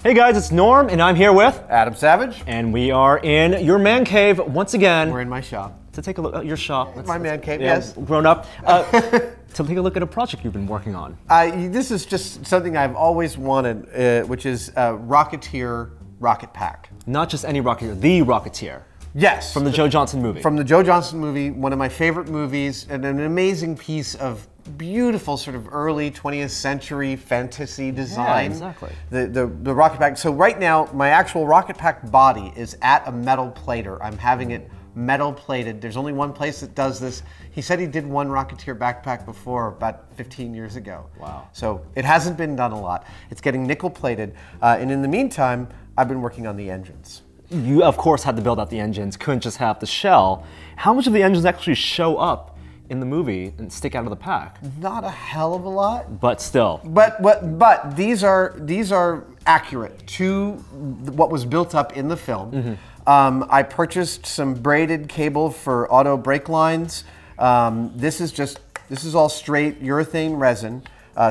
Hey guys, it's Norm, and I'm here with Adam Savage. And we are in your man cave once again. We're in my shop. To take a look at your shop. My man cave, yes. Grown up. To take a look at a project you've been working on. This is just something I've always wanted, which is a Rocketeer rocket pack. Not just any Rocketeer, the Rocketeer. Yes. From the Joe Johnston movie. From the Joe Johnston movie, one of my favorite movies, and an amazing piece of beautiful sort of early 20th century fantasy design. Yeah, exactly. The rocket pack. So right now, my actual rocket pack body is at a metal plater. I'm having it metal plated. There's only one place that does this. He said he did one Rocketeer backpack before, about 15 years ago. Wow. So it hasn't been done a lot. It's getting nickel plated. And in the meantime, I've been working on the engines. You, of course, had to build out the engines, couldn't just have the shell. How much of the engines actually show up in the movie and stick out of the pack? Not a hell of a lot. But still. But these are accurate to what was built up in the film. Mm-hmm. I purchased some braided cable for auto brake lines. This is all straight urethane resin,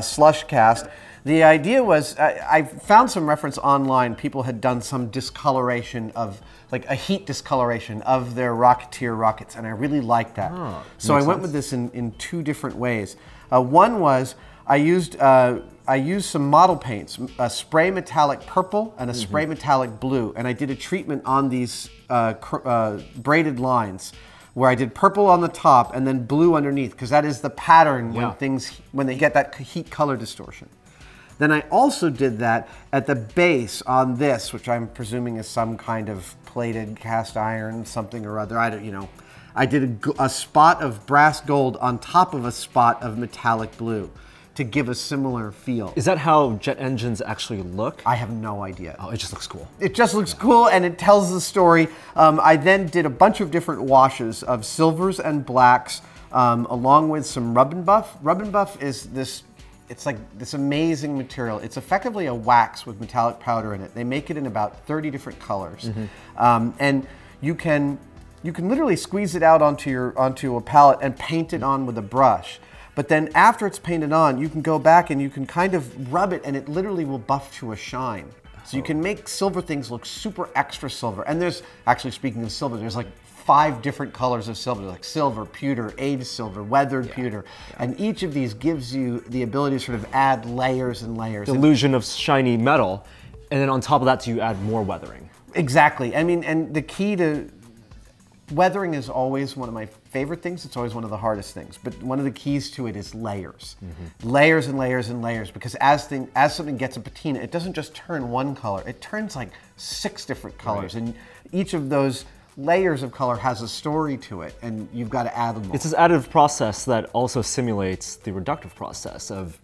slush cast. The idea was, I found some reference online. People had done some discoloration of, like a heat discoloration of their Rocketeer rockets, and I really liked that. Oh, so I went with this in two different ways. One was I used some model paints, a spray metallic purple and a spray metallic blue, and I did a treatment on these braided lines, where I did purple on the top and then blue underneath, because that is the pattern when they get that heat color distortion. Then I also did that at the base on this, which I'm presuming is some kind of plated cast iron, something or other. I did a spot of brass gold on top of a spot of metallic blue to give a similar feel. Is that how jet engines actually look? I have no idea. Oh, it just looks cool. It just looks cool, and it tells the story. I then did a bunch of different washes of silvers and blacks, along with some rub and buff. Rub and buff is this. It's like this amazing material. It's effectively a wax with metallic powder in it. They make it in about 30 different colors. And you can literally squeeze it out onto a palette and paint it on with a brush. But then after it's painted on, you can go back and you can kind of rub it, and it literally will buff to a shine. So you can make silver things look super extra silver. And there's, actually speaking of silver, there's like 5 different colors of silver, like silver, pewter, aged silver, weathered pewter. And each of these gives you the ability to sort of add layers and layers. The illusion of shiny metal, and then on top of that, you add more weathering. Exactly. I mean, and the key to weathering is always one of my favorite things. It's always one of the hardest things. But one of the keys to it is layers. Layers and layers and layers, because as something gets a patina, it doesn't just turn one color. It turns like 6 different colors. Right. And each of those layers of color has a story to it, and you've got to add them all. It's this additive process that also simulates the reductive process of,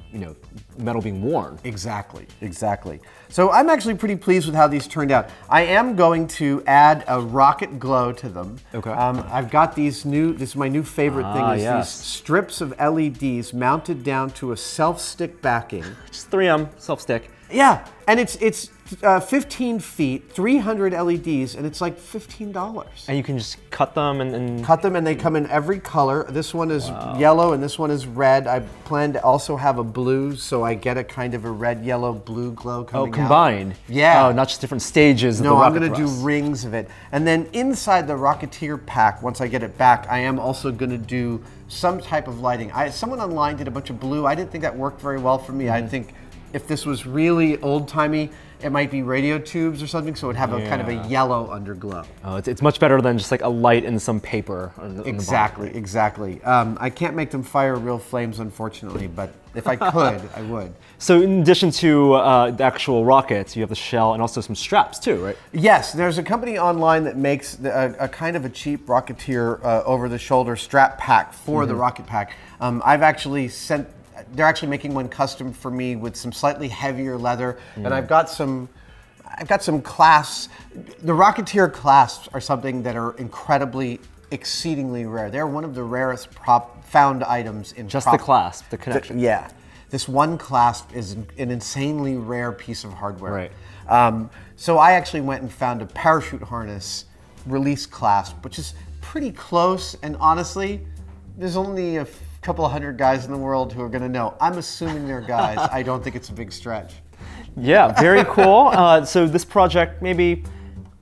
metal being worn. Exactly, exactly. So I'm actually pretty pleased with how these turned out. I am going to add a rocket glow to them. Okay. I've got these this is my new favorite thing, is these strips of LEDs mounted down to a self-stick backing. Just 3M self-stick. Yeah, and it's 15 feet, 300 LEDs, and it's like $15. And you can just cut them and... Cut them, and they come in every color. This one is yellow, and this one is red. I plan to also have a blue, so I get a kind of a red, yellow, blue glow coming out. Oh, combined? Yeah. Oh, not just different stages of the rocket No, I'm going to do rings of it. And then inside the Rocketeer pack, once I get it back, I am also going to do some type of lighting. Someone online did a bunch of blue. I didn't think that worked very well for me. I think if this was really old-timey, it might be radio tubes or something, so it would have a kind of a yellow underglow. Oh, it's much better than just like a light and some paper on the Exactly, exactly. I can't make them fire real flames, unfortunately, but if I could, I would. So in addition to the actual rockets, you have the shell and also some straps too, right? Yes, there's a company online that makes a kind of a cheap Rocketeer over-the-shoulder strap pack for the rocket pack. They're actually making one custom for me with some slightly heavier leather, and I've got some clasps. The Rocketeer clasps are something that are exceedingly rare. They're one of the rarest found items in just the clasp, the connection. Yeah, this one clasp is an insanely rare piece of hardware. Right. So I actually went and found a parachute harness release clasp, which is pretty close, and honestly, there's only a couple of hundred guys in the world who are going to know. I'm assuming they're guys. I don't think it's a big stretch. Yeah, very cool. So this project maybe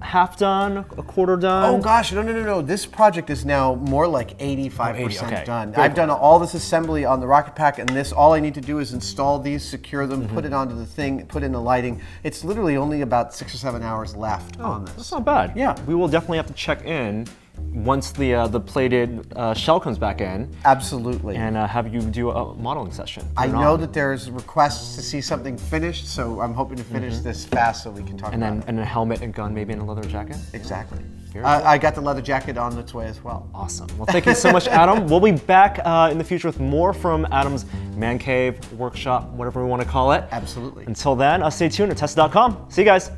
half done, a quarter done? Oh gosh, no. This project is now more like 85% okay. done. Very I've done all this assembly on the rocket pack, and this, all I need to do is install these, secure them, put it onto the thing, put in the lighting. It's literally only about 6 or 7 hours left on this. That's not bad. Yeah. We will definitely have to check in once the plated shell comes back in. Absolutely. And have you do a modeling session. I know that there's requests to see something finished, so I'm hoping to finish this fast so we can talk about it. And a helmet and gun, maybe in a leather jacket? Exactly. Very cool. I got the leather jacket on its way as well. Awesome. Well, thank you so much, Adam. We'll be back in the future with more from Adam's man cave, workshop, whatever we want to call it. Absolutely. Until then, stay tuned at Tesla.com. See you guys.